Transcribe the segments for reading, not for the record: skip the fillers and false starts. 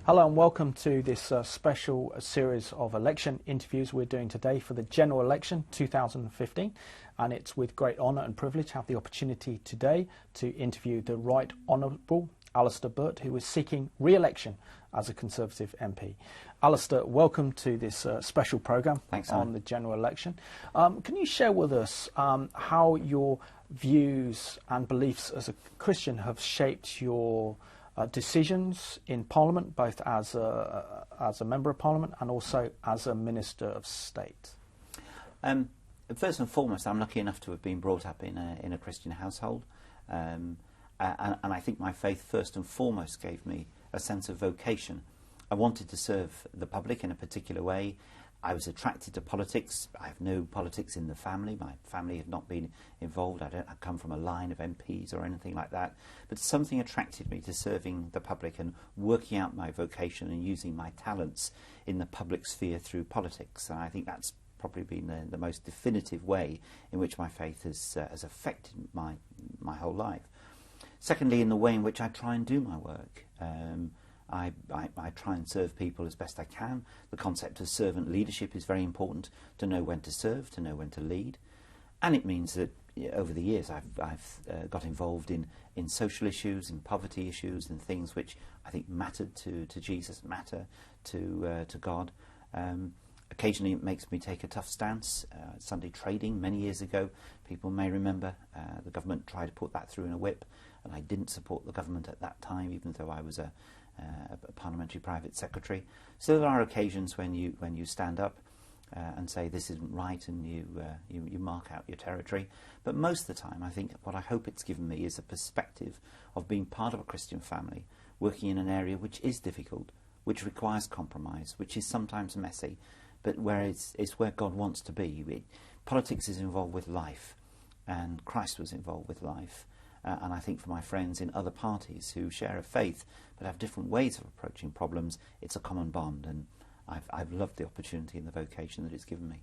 Hello and welcome to this special series of election interviews we're doing today for the general election 2015, and it's with great honour and privilege to have the opportunity today to interview the Right Honourable Alistair Burt, who is seeking re-election as a Conservative MP. Alistair, welcome to this special programme on the general election. Can you share with us how your views and beliefs as a Christian have shaped your decisions in Parliament, both as a Member of Parliament and also as a Minister of State? First and foremost, I'm lucky enough to have been brought up in a Christian household, and I think my faith first and foremost gave me a sense of vocation. I wanted to serve the public in a particular way. I was attracted to politics. I have no politics in the family. My family have not been involved. I come from a line of MPs or anything like that. But something attracted me to serving the public and working out my vocation and using my talents in the public sphere through politics. And I think that's probably been the most definitive way in which my faith has affected my whole life. Secondly, in the way in which I try and do my work. I try and serve people as best I can. The concept of servant leadership is very important, to know when to serve, to know when to lead. And it means that over the years I've got involved in social issues, in poverty issues, and things which I think mattered to Jesus, matter to God. Occasionally it makes me take a tough stance. Sunday trading many years ago, people may remember, the government tried to put that through in a whip, and I didn't support the government at that time, even though I was a parliamentary private secretary. So there are occasions when you stand up and say this isn't right, and you mark out your territory. But most of the time, I think what I hope it's given me is a perspective of being part of a Christian family, working in an area which is difficult, which requires compromise, which is sometimes messy, but where it's where God wants to be. Politics is involved with life, and Christ was involved with life. And I think for my friends in other parties who share a faith but have different ways of approaching problems, it's a common bond, and I've loved the opportunity and the vocation that it's given me.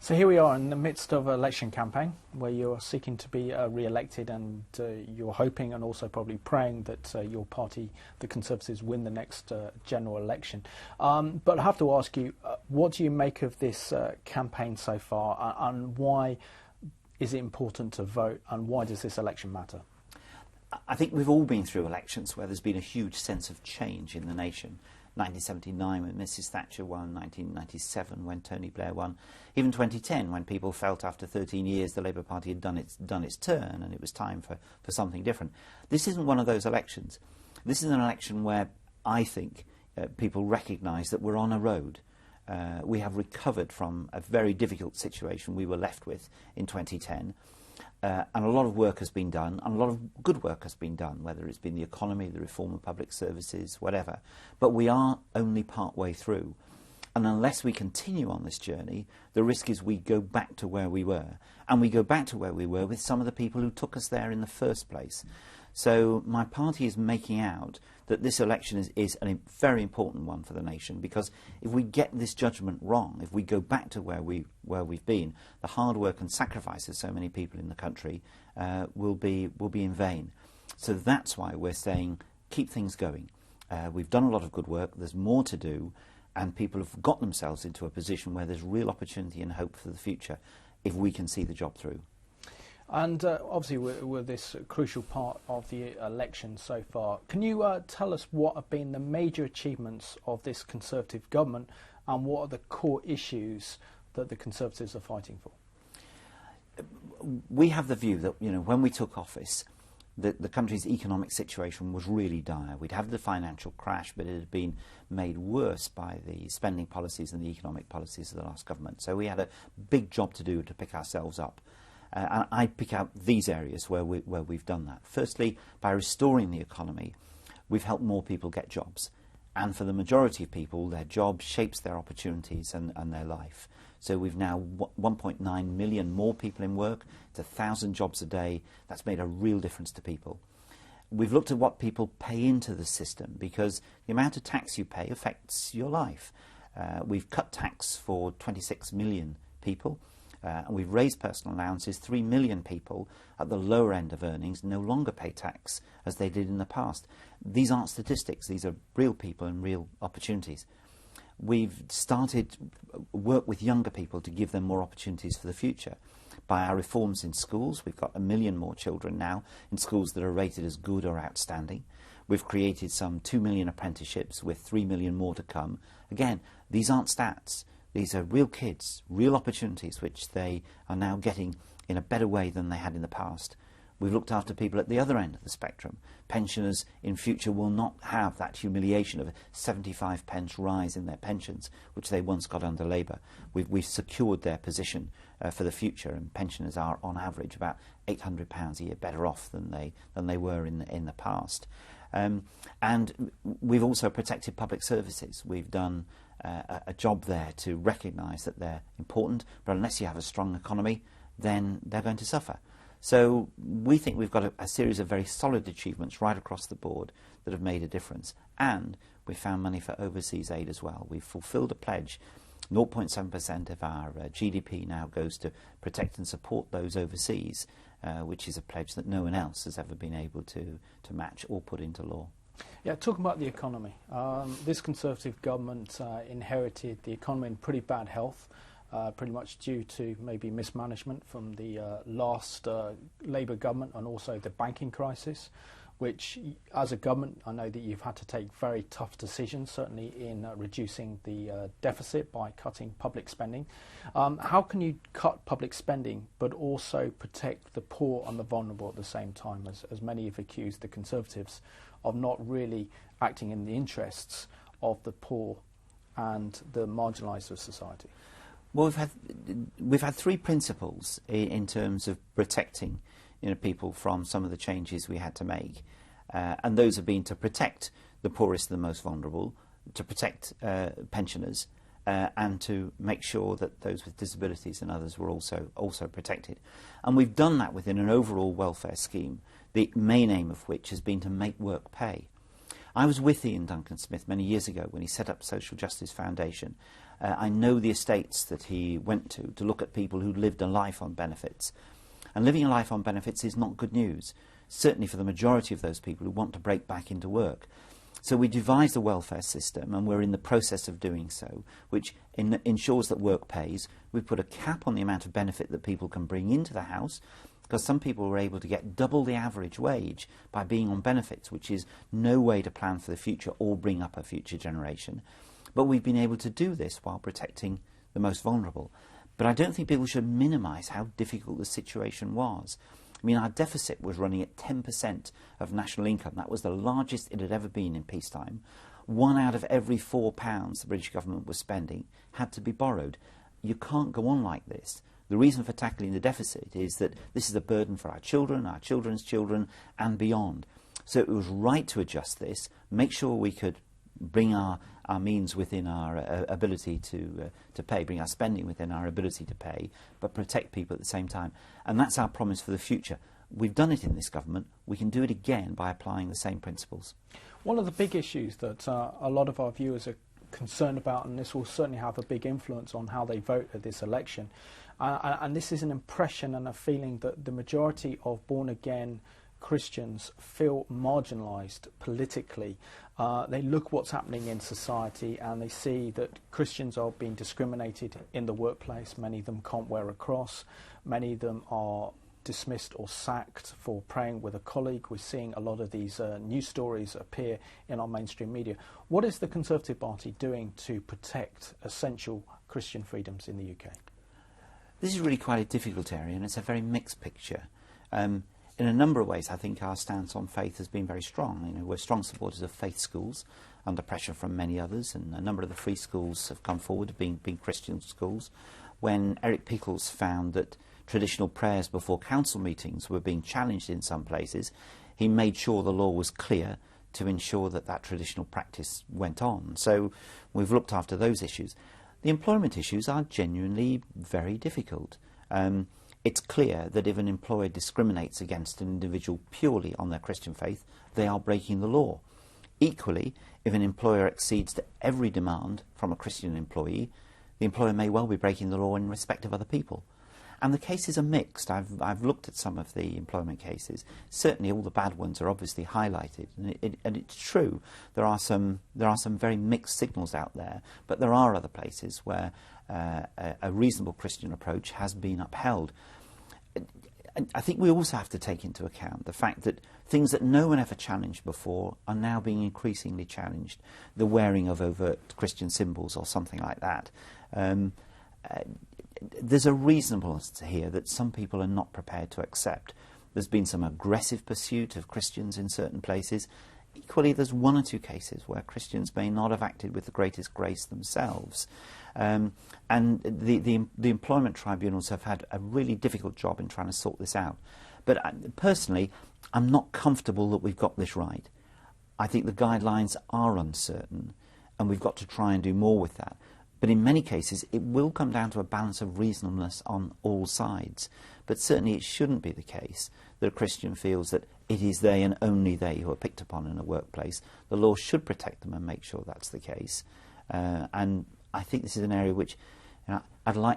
So here we are in the midst of an election campaign where you're seeking to be re-elected, and you're hoping and also probably praying that your party, the Conservatives, win the next general election. But I have to ask you, what do you make of this campaign so far, and why is it important to vote, and why does this election matter? I think we've all been through elections where there's been a huge sense of change in the nation. 1979 when Mrs Thatcher won, 1997 when Tony Blair won, even 2010 when people felt after 13 years the Labour Party had done its turn and it was time for something different. This isn't one of those elections. This is an election where I think people recognise that we're on a road. We have recovered from a very difficult situation we were left with in 2010. And a lot of work has been done, and a lot of good work has been done, whether it's been the economy, the reform of public services, whatever. But we are only part way through. And unless we continue on this journey, the risk is we go back to where we were. And we go back to where we were with some of the people who took us there in the first place. So my party is making out that this election is a very important one for the nation, because if we get this judgment wrong, if we go back to where we've been, the hard work and sacrifice of so many people in the country will be in vain. So that's why we're saying keep things going. We've done a lot of good work. There's more to do, and people have got themselves into a position where there's real opportunity and hope for the future if we can see the job through. And obviously we're this crucial part of the election so far. Can you tell us what have been the major achievements of this Conservative government, and what are the core issues that the Conservatives are fighting for? We have the view that, when we took office, the country's economic situation was really dire. We'd had the financial crash, but it had been made worse by the spending policies and the economic policies of the last government. So we had a big job to do to pick ourselves up. And I pick out these areas where we've done that. Firstly, by restoring the economy, we've helped more people get jobs. And for the majority of people, their job shapes their opportunities and their life. So we've now 1.9 million more people in work. It's 1,000 jobs a day. That's made a real difference to people. We've looked at what people pay into the system, because the amount of tax you pay affects your life. We've cut tax for 26 million people. and we've raised personal allowances. 3 million people at the lower end of earnings no longer pay tax as they did in the past. These aren't statistics, these are real people and real opportunities. We've started work with younger people to give them more opportunities for the future. By our reforms in schools, we've got 1 million more children now in schools that are rated as good or outstanding. We've created some 2 million apprenticeships with 3 million more to come. Again, these aren't stats. These are real kids, real opportunities which they are now getting in a better way than they had in the past. We've looked after people at the other end of the spectrum. Pensioners in future will not have that humiliation of a 75 pence rise in their pensions, which they once got under Labour. We've secured their position for the future, and pensioners are, on average, about £800 a year better off than they were in the past. And we've also protected public services. We've done a job there to recognise that they're important, but unless you have a strong economy, then they're going to suffer. So we think we've got a series of very solid achievements right across the board that have made a difference. And we found money for overseas aid as well. We've fulfilled a pledge. 0.7% of our GDP now goes to protect and support those overseas, which is a pledge that no one else has ever been able to match or put into law. Yeah, talking about the economy, this Conservative government inherited the economy in pretty bad health, pretty much due to maybe mismanagement from the last Labour government and also the banking crisis, which as a government I know that you've had to take very tough decisions, certainly in reducing the deficit by cutting public spending. How can you cut public spending but also protect the poor and the vulnerable at the same time, as many have accused the Conservatives of not really acting in the interests of the poor and the marginalised of society? Well, we've had three principles in terms of protecting people from some of the changes we had to make, and those have been to protect the poorest and the most vulnerable, to protect pensioners, and to make sure that those with disabilities and others were also protected. And we've done that within an overall welfare scheme, the main aim of which has been to make work pay. I was with Ian Duncan Smith many years ago when he set up Social Justice Foundation. I know the estates that he went to look at people who lived a life on benefits. And living a life on benefits is not good news, certainly for the majority of those people who want to break back into work. So we devised a welfare system, and we're in the process of doing so, which ensures that work pays. We put a cap on the amount of benefit that people can bring into the house, because some people were able to get double the average wage by being on benefits, which is no way to plan for the future or bring up a future generation. But we've been able to do this while protecting the most vulnerable. But I don't think people should minimise how difficult the situation was. I mean, our deficit was running at 10% of national income. That was the largest it had ever been in peacetime. 1 out of every £4 the British government was spending had to be borrowed. You can't go on like this. The reason for tackling the deficit is that this is a burden for our children, our children's children, and beyond. So it was right to adjust this, make sure we could bring our means within our ability to pay, bring our spending within our ability to pay, but protect people at the same time. And that's our promise for the future. We've done it in this government. We can do it again by applying the same principles. One of the big issues that a lot of our viewers are concerned about, and this will certainly have a big influence on how they vote at this election, and this is an impression and a feeling that the majority of born-again Christians feel marginalised politically. They look what's happening in society and they see that Christians are being discriminated in the workplace. Many of them can't wear a cross. Many of them are dismissed or sacked for praying with a colleague. We're seeing a lot of these news stories appear in our mainstream media. What is the Conservative Party doing to protect essential Christian freedoms in the UK? This is really quite a difficult area, and it's a very mixed picture. In a number of ways, I think our stance on faith has been very strong. We're strong supporters of faith schools, under pressure from many others, and a number of the free schools have come forward, being Christian schools. When Eric Pickles found that traditional prayers before council meetings were being challenged in some places, he made sure the law was clear to ensure that that traditional practice went on. So we've looked after those issues. The employment issues are genuinely very difficult. It's clear that if an employer discriminates against an individual purely on their Christian faith, they are breaking the law. Equally, if an employer accedes to every demand from a Christian employee, the employer may well be breaking the law in respect of other people. And the cases are mixed. I've looked at some of the employment cases. Certainly all the bad ones are obviously highlighted, and it's true. There are some very mixed signals out there, but there are other places where a reasonable Christian approach has been upheld. I think we also have to take into account the fact that things that no one ever challenged before are now being increasingly challenged. The wearing of overt Christian symbols or something like that. There's a reasonableness here that some people are not prepared to accept. There's been some aggressive pursuit of Christians in certain places. Equally, there's one or two cases where Christians may not have acted with the greatest grace themselves. And the employment tribunals have had a really difficult job in trying to sort this out. But personally, I'm not comfortable that we've got this right. I think the guidelines are uncertain, and we've got to try and do more with that. But in many cases, it will come down to a balance of reasonableness on all sides. But certainly it shouldn't be the case that a Christian feels that it is they and only they who are picked upon in a workplace. The law should protect them and make sure that's the case. And I think this is an area which, you know,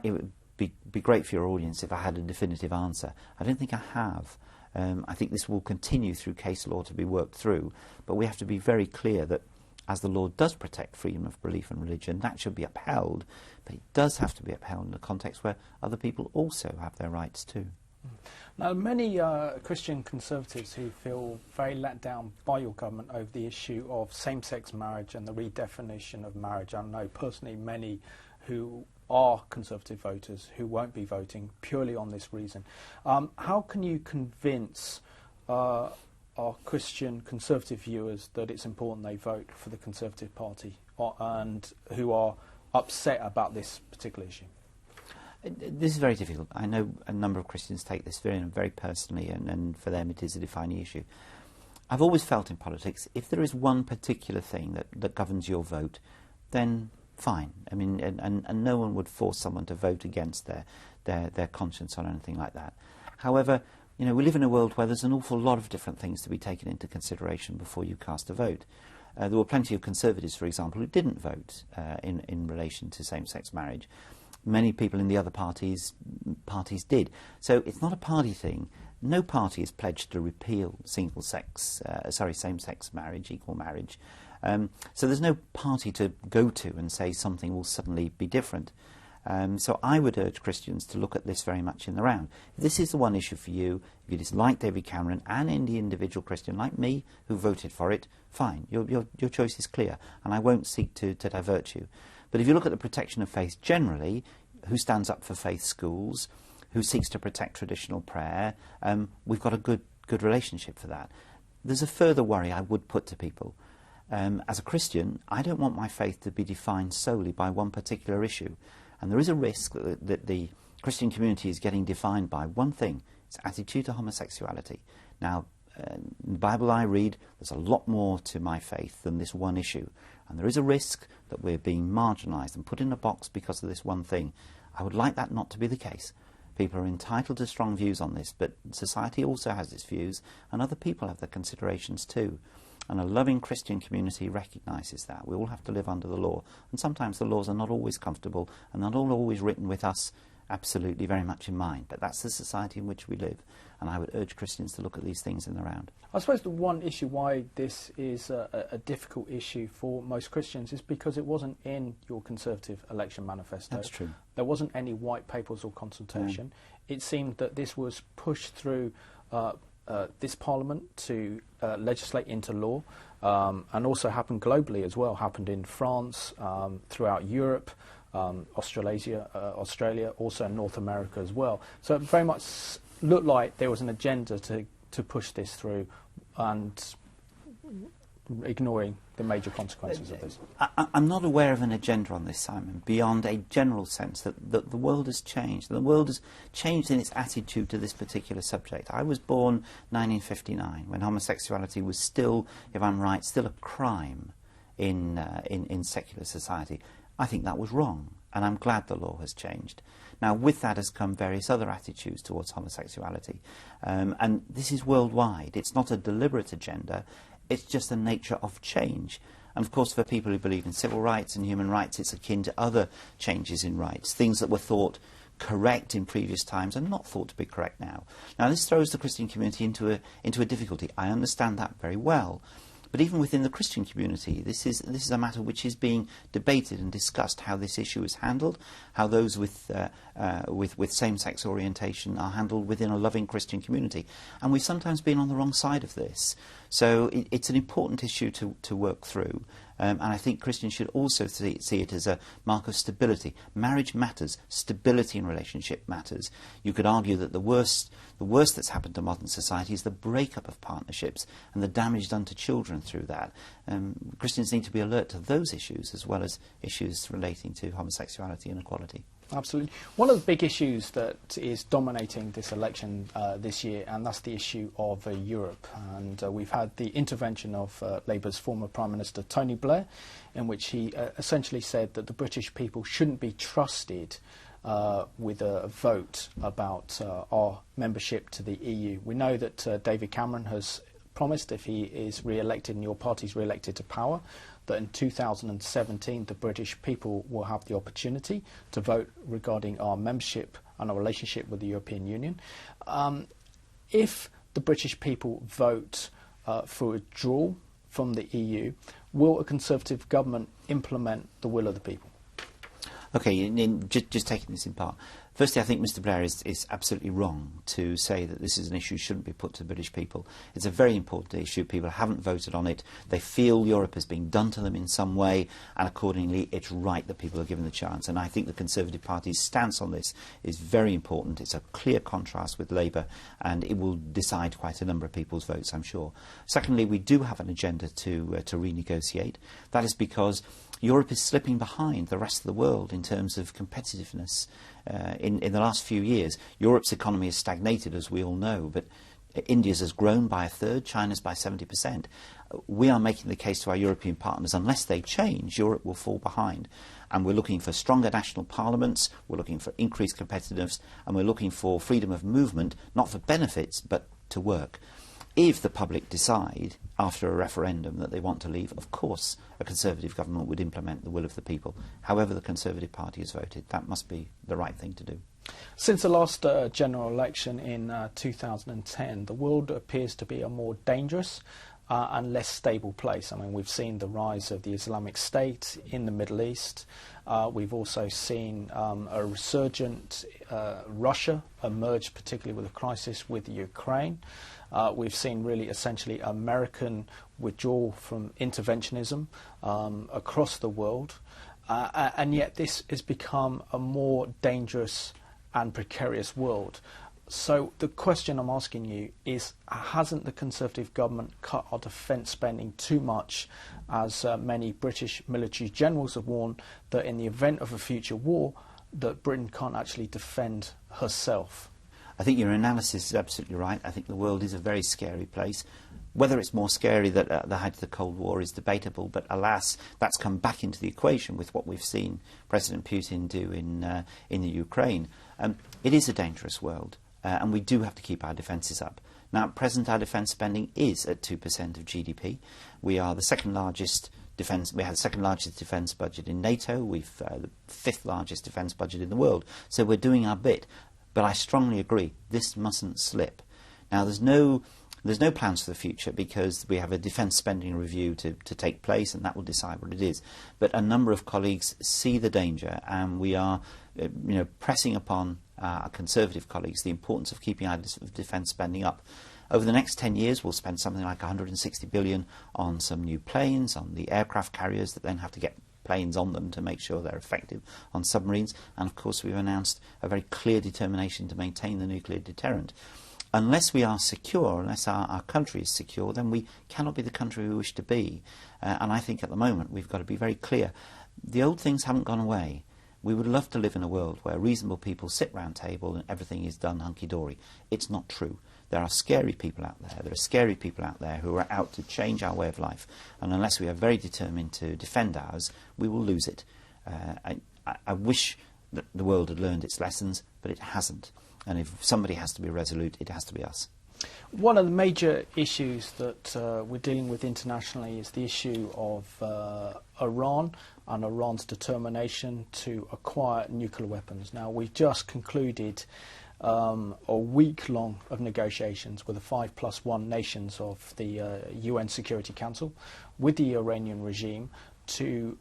it would be great for your audience if I had a definitive answer. I don't think I have. I think this will continue through case law to be worked through, but we have to be very clear that as the law does protect freedom of belief and religion, that should be upheld, but it does have to be upheld in a context where other people also have their rights too. Now, many Christian conservatives who feel very let down by your government over the issue of same-sex marriage and the redefinition of marriage. I know personally many who are Conservative voters who won't be voting purely on this reason. How can you convince our Christian Conservative viewers that it's important they vote for the Conservative Party and who are upset about this particular issue? This is very difficult. I know a number of Christians take this very personally, and for them it is a defining issue. I've always felt in politics, if there is one particular thing that governs your vote, then fine. I mean, and no one would force someone to vote against their conscience or anything like that. However, you know, we live in a world where there's an awful lot of different things to be taken into consideration before you cast a vote. There were plenty of Conservatives, for example, who didn't vote in relation to same-sex marriage. Many people in the other parties did. So it's not a party thing. No party is pledged to repeal same-sex marriage, equal marriage. So there's no party to go to and say something will suddenly be different. So I would urge Christians to look at this very much in the round. If this is the one issue for you, if you dislike David Cameron and any individual Christian like me who voted for it, fine, your choice is clear, and I won't seek to divert you. But if you look at the protection of faith generally, who stands up for faith schools, who seeks to protect traditional prayer, we've got a good relationship for that. There's a further worry I would put to people. As a Christian, I don't want my faith to be defined solely by one particular issue. And there is a risk that the Christian community is getting defined by one thing, its attitude to homosexuality. Now, in the Bible I read, there's a lot more to my faith than this one issue. And there is a risk that we're being marginalised and put in a box because of this one thing. I would like that not to be the case. People are entitled to strong views on this, but society also has its views, and other people have their considerations too. And a loving Christian community recognises that. We all have to live under the law. And sometimes the laws are not always comfortable and not always written with us absolutely very much in mind. But that's the society in which we live. And I would urge Christians to look at these things in the round. I suppose the one issue why this is a difficult issue for most Christians is because it wasn't in your Conservative election manifesto. That's true. There wasn't any white papers or consultation. It seemed that this was pushed through this Parliament to legislate into law, and also happened globally as well, happened in France, throughout Europe, Australia, also in North America as well. So it very much looked like there was an agenda to push this through and ignoring the major consequences of this. I'm not aware of an agenda on this, Simon, beyond a general sense that the world has changed. The world has changed in its attitude to this particular subject. I was born 1959, when homosexuality was still, if I'm right, still a crime in secular society. I think that was wrong, and I'm glad the law has changed. Now, with that has come various other attitudes towards homosexuality, and this is worldwide. It's not a deliberate agenda. It's just the nature of change. And of course, for people who believe in civil rights and human rights, it's akin to other changes in rights, things that were thought correct in previous times are not thought to be correct now. Now, this throws the Christian community into a difficulty. I understand that very well. But even within the Christian community, this is a matter which is being debated and discussed, how this issue is handled, how those with same-sex orientation are handled within a loving Christian community. And we've sometimes been on the wrong side of this. So it's an important issue to work through. And I think Christians should also see it as a mark of stability. Marriage matters. Stability in relationship matters. You could argue that the worst that's happened to modern society is the breakup of partnerships and the damage done to children through that. Christians need to be alert to those issues as well as issues relating to homosexuality and equality. Absolutely. One of the big issues that is dominating this election this year, and that's the issue of Europe. And we've had the intervention of Labour's former Prime Minister Tony Blair, in which he essentially said that the British people shouldn't be trusted with a vote about our membership to the EU. We know that David Cameron has promised, if he is re-elected and your party's re-elected to power, that in 2017 the British people will have the opportunity to vote regarding our membership and our relationship with the European Union. If the British people vote for withdrawal from the EU, will a Conservative government implement the will of the people? Okay, just taking this in part. Firstly, I think Mr Blair is absolutely wrong to say that this is an issue that shouldn't be put to the British people. It's a very important issue. People haven't voted on it. They feel Europe has been done to them in some way, and accordingly it's right that people are given the chance. And I think the Conservative Party's stance on this is very important. It's a clear contrast with Labour, and it will decide quite a number of people's votes, I'm sure. Secondly, we do have an agenda to renegotiate. That is because Europe is slipping behind the rest of the world in terms of competitiveness. In the last few years, Europe's economy has stagnated, as we all know, but India's has grown by a third, China's by 70%. We are making the case to our European partners, unless they change, Europe will fall behind. And we're looking for stronger national parliaments, we're looking for increased competitiveness, and we're looking for freedom of movement, not for benefits, but to work. If the public decide, after a referendum, that they want to leave, of course a Conservative government would implement the will of the people. However the Conservative Party has voted, that must be the right thing to do. Since the last general election in 2010, the world appears to be a more dangerous and less stable place. I mean, we've seen the rise of the Islamic State in the Middle East. We've also seen a resurgent Russia emerge, particularly with a crisis with Ukraine. We've seen really essentially American withdrawal from interventionism across the world. And yet this has become a more dangerous and precarious world. So the question I'm asking you is, hasn't the Conservative government cut our defence spending too much, as many British military generals have warned that in the event of a future war, that Britain can't actually defend herself? I think your analysis is absolutely right. I think the world is a very scary place. Whether it's more scary than at the height of the Cold War is debatable, but alas, that's come back into the equation with what we've seen President Putin do in the Ukraine. It is a dangerous world, and we do have to keep our defences up. Now, at present, our defence spending is at 2% of GDP. We are the second largest defence. We have the second largest defence budget in NATO. We've the fifth largest defence budget in the world. So we're doing our bit. But I strongly agree, this mustn't slip. Now, there's no plans for the future because we have a defence spending review to take place, and that will decide what it is. But a number of colleagues see the danger, and we are pressing upon our Conservative colleagues the importance of keeping our defence spending up. Over the next 10 years, we'll spend something like $160 billion on some new planes, on the aircraft carriers that then have to get planes on them to make sure they're effective on submarines. And of course we've announced a very clear determination to maintain the nuclear deterrent. Unless we are secure, unless our country is secure, then we cannot be the country we wish to be. And I think at the moment we've got to be very clear. The old things haven't gone away. We would love to live in a world where reasonable people sit round table and everything is done hunky-dory. It's not true. There are scary people out there. There are scary people out there who are out to change our way of life. And unless we are very determined to defend ours, we will lose it. I wish that the world had learned its lessons, but it hasn't. And if somebody has to be resolute, it has to be us. One of the major issues that we're dealing with internationally is the issue of Iran and Iran's determination to acquire nuclear weapons. Now, we've just concluded a week long of negotiations with the 5+1 nations of the UN Security Council with the Iranian regime to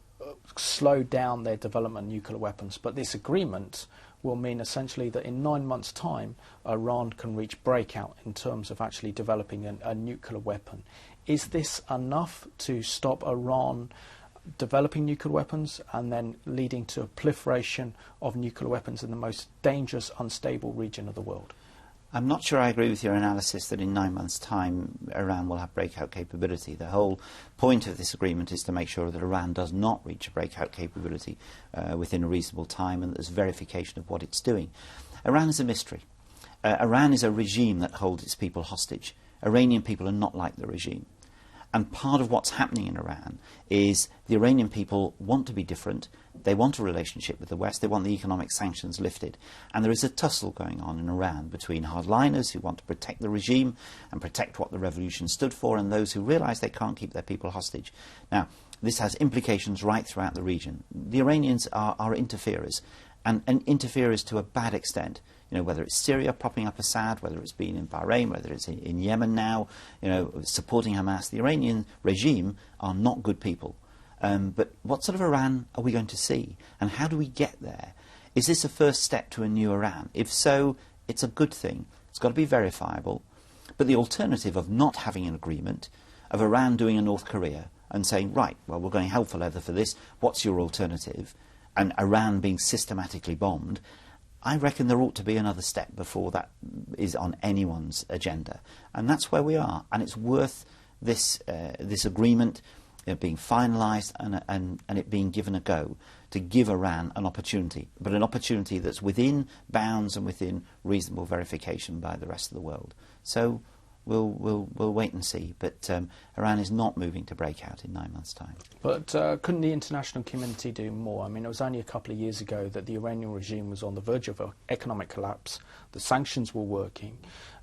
slow down their development of nuclear weapons. But this agreement will mean essentially that in 9 months' time, Iran can reach breakout in terms of actually developing a nuclear weapon. Is this enough to stop Iran developing nuclear weapons and then leading to a proliferation of nuclear weapons in the most dangerous, unstable region of the world? I'm not sure I agree with your analysis that in 9 months' time Iran will have breakout capability. The whole point of this agreement is to make sure that Iran does not reach a breakout capability within a reasonable time, and that there's verification of what it's doing. Iran is a mystery. Iran is a regime that holds its people hostage. Iranian people are not like the regime. And part of what's happening in Iran is the Iranian people want to be different. They want a relationship with the West. They want the economic sanctions lifted. And there is a tussle going on in Iran between hardliners who want to protect the regime and protect what the revolution stood for, and those who realise they can't keep their people hostage. Now, this has implications right throughout the region. The Iranians are interferers, and interferers to a bad extent. You know, whether it's Syria propping up Assad, whether it's been in Bahrain, whether it's in Yemen now, you know, supporting Hamas. The Iranian regime are not good people. But what sort of Iran are we going to see? And how do we get there? Is this a first step to a new Iran? If so, it's a good thing. It's got to be verifiable. But the alternative of not having an agreement, of Iran doing a North Korea and saying, right, well, we're going hell for leather for this, what's your alternative? And Iran being systematically bombed, I reckon there ought to be another step before that is on anyone's agenda. And that's where we are. And it's worth this agreement being finalised and it being given a go to give Iran an opportunity, but an opportunity that's within bounds and within reasonable verification by the rest of the world. So we'll wait and see. But Iran is not moving to break out in 9 months' time. But couldn't the international community do more? I mean, it was only a couple of years ago that the Iranian regime was on the verge of economic collapse. The sanctions were working.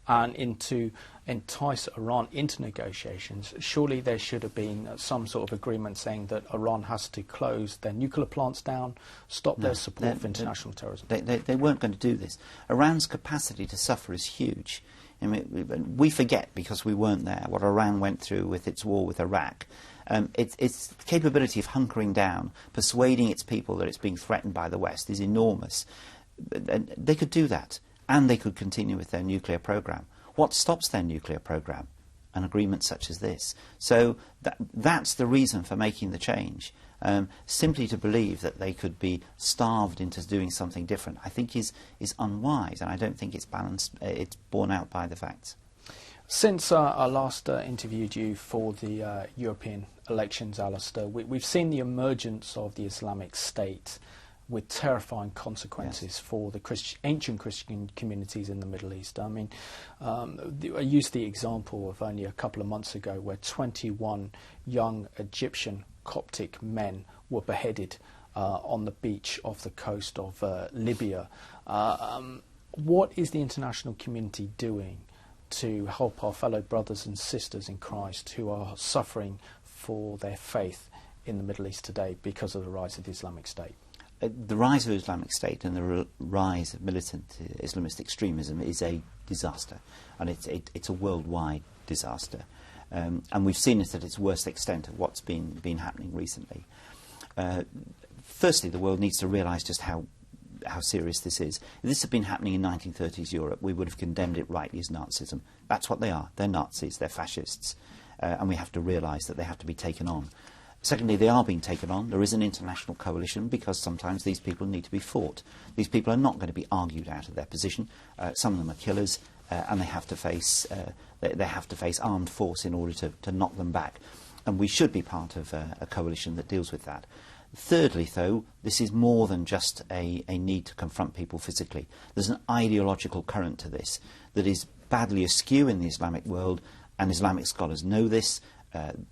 And to entice Iran into negotiations, surely there should have been some sort of agreement saying that Iran has to close their nuclear plants down, stop their support for international terrorism. They weren't going to do this. Iran's capacity to suffer is huge. I mean, we forget, because we weren't there, what Iran went through with its war with Iraq. Its capability of hunkering down, persuading its people that it's being threatened by the West is enormous. They could do that, and they could continue with their nuclear program. What stops their nuclear program? An agreement such as this. So that's the reason for making the change. Simply to believe that they could be starved into doing something different, I think is unwise, and I don't think it's balanced. It's borne out by the facts. Since I last interviewed you for the European elections, Alistair, we've seen the emergence of the Islamic State with terrifying consequences for the ancient Christian communities in the Middle East. I mean, I used the example of only a couple of months ago where 21 young Egyptian Coptic men were beheaded on the beach off the coast of Libya. What is the international community doing to help our fellow brothers and sisters in Christ who are suffering for their faith in the Middle East today because of the rise of the Islamic State? The rise of Islamic State and the rise of militant Islamist extremism is a disaster, and it's a worldwide disaster. And we've seen it at its worst extent of what's been happening recently. Firstly, the world needs to realise just how serious this is. If this had been happening in 1930s Europe, we would have condemned it rightly as Nazism. That's what they are. They're Nazis, they're fascists, and we have to realise that they have to be taken on. Secondly, they are being taken on. There is an international coalition, because sometimes these people need to be fought. These people are not going to be argued out of their position. Some of them are killers, and they have to face armed force in order to knock them back. And we should be part of a coalition that deals with that. Thirdly, though, this is more than just a need to confront people physically. There's an ideological current to this that is badly askew in the Islamic world, and Islamic scholars know this.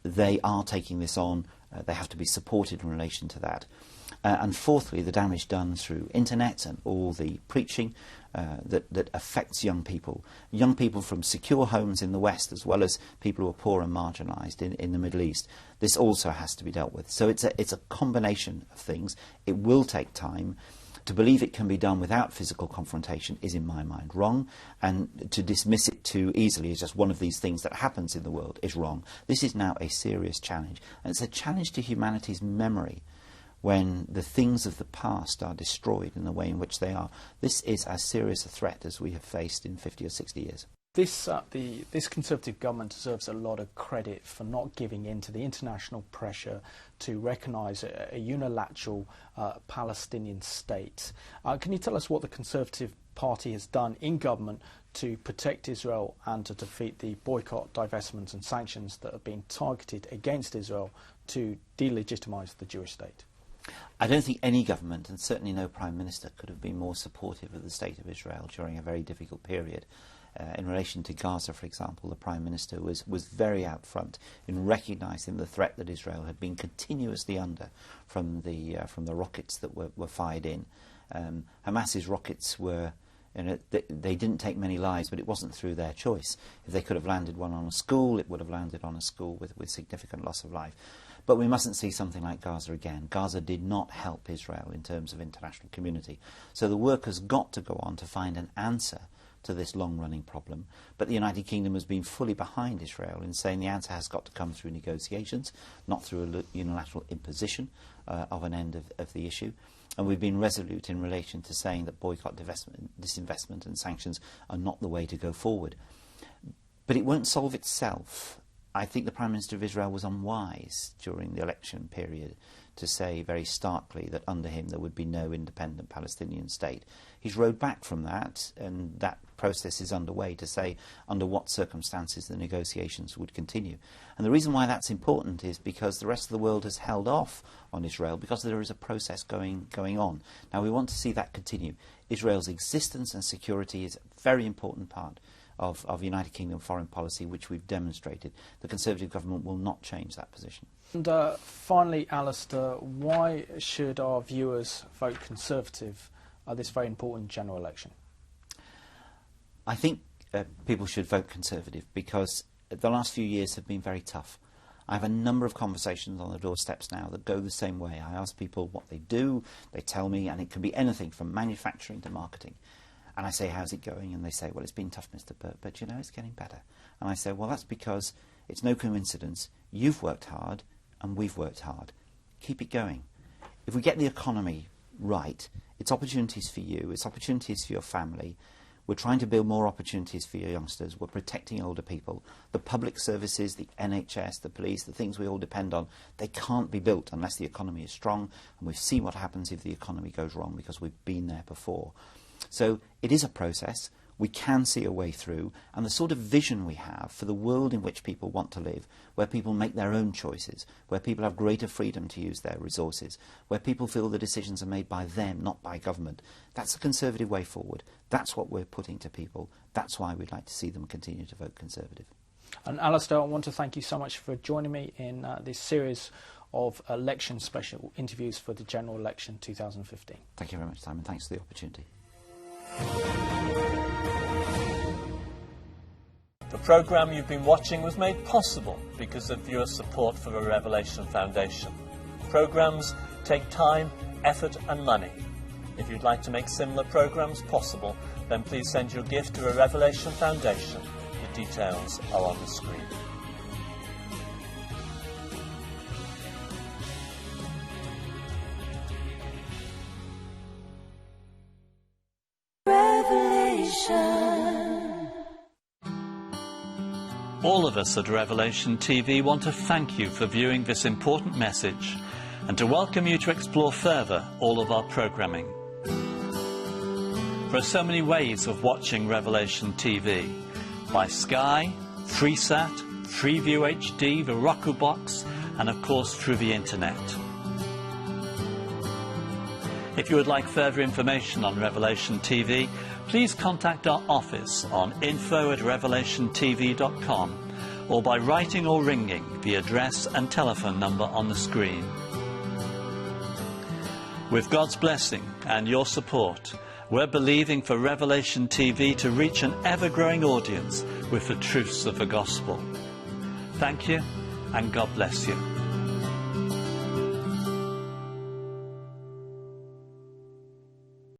They are taking this on. They have to be supported in relation to that. And fourthly, the damage done through internet and all the preaching that affects young people from secure homes in the West, as well as people who are poor and marginalised in the Middle East. This also has to be dealt with. So it's a combination of things. It will take time. To believe it can be done without physical confrontation is, in my mind, wrong, and to dismiss it too easily as just one of these things that happens in the world is wrong. This is now a serious challenge, and it's a challenge to humanity's memory when the things of the past are destroyed in the way in which they are. This is as serious a threat as we have faced in 50 or 60 years. This Conservative government deserves a lot of credit for not giving in to the international pressure to recognise a unilateral Palestinian state. Can you tell us what the Conservative Party has done in government to protect Israel and to defeat the boycott, divestment and sanctions that have been targeted against Israel to delegitimise the Jewish state? I don't think any government, and certainly no Prime Minister, could have been more supportive of the state of Israel during a very difficult period. In relation to Gaza, for example, the Prime Minister was very out front in recognising the threat that Israel had been continuously under from the rockets that were fired in. Hamas's rockets were, they didn't take many lives, but it wasn't through their choice. If they could have landed one on a school, it would have landed on a school with significant loss of life. But we mustn't see something like Gaza again. Gaza did not help Israel in terms of international community. So the work has got to go on to find an answer to this long-running problem. But the United Kingdom has been fully behind Israel in saying the answer has got to come through negotiations, not through a unilateral imposition of an end of the issue. And we've been resolute in relation to saying that boycott, disinvestment and sanctions are not the way to go forward. But it won't solve itself. I think the Prime Minister of Israel was unwise during the election period to say very starkly that under him there would be no independent Palestinian state. He's rowed back from that, and that process is underway to say under what circumstances the negotiations would continue. And the reason why that's important is because the rest of the world has held off on Israel because there is a process going on. Now we want to see that continue. Israel's existence and security is a very important part of United Kingdom foreign policy, which we've demonstrated. The Conservative government will not change that position. And finally, Alistair, why should our viewers vote Conservative at this very important general election? I think people should vote Conservative because the last few years have been very tough. I have a number of conversations on the doorsteps now that go the same way. I ask people what they do, they tell me, and it can be anything from manufacturing to marketing. And I say, how's it going? And they say, well, it's been tough, Mr. Burt, but, you know, it's getting better. And I say, well, that's because it's no coincidence. You've worked hard and we've worked hard. Keep it going. If we get the economy right, it's opportunities for you, it's opportunities for your family. We're trying to build more opportunities for your youngsters. We're protecting older people. The public services, the NHS, the police, the things we all depend on, they can't be built unless the economy is strong. And we've seen what happens if the economy goes wrong because we've been there before. So it is a process. We can see a way through, and the sort of vision we have for the world in which people want to live, where people make their own choices, where people have greater freedom to use their resources, where people feel the decisions are made by them, not by government, that's a Conservative way forward. That's what we're putting to people. That's why we'd like to see them continue to vote Conservative. And Alistair, I want to thank you so much for joining me in this series of election special interviews for the general election 2015. Thank you very much, Simon. Thanks for the opportunity. The programme you've been watching was made possible because of viewer support for the Revelation Foundation. Programmes take time, effort and money. If you'd like to make similar programmes possible, then please send your gift to the Revelation Foundation. The details are on the screen. All of us at Revelation TV want to thank you for viewing this important message and to welcome you to explore further all of our programming. There are so many ways of watching Revelation TV: by Sky, FreeSat, Freeview HD, the Roku Box, and of course through the internet. If you would like further information on Revelation TV, please contact our office on info@revelationtv.com or by writing or ringing the address and telephone number on the screen. With God's blessing and your support, we're believing for Revelation TV to reach an ever-growing audience with the truths of the gospel. Thank you, and God bless you.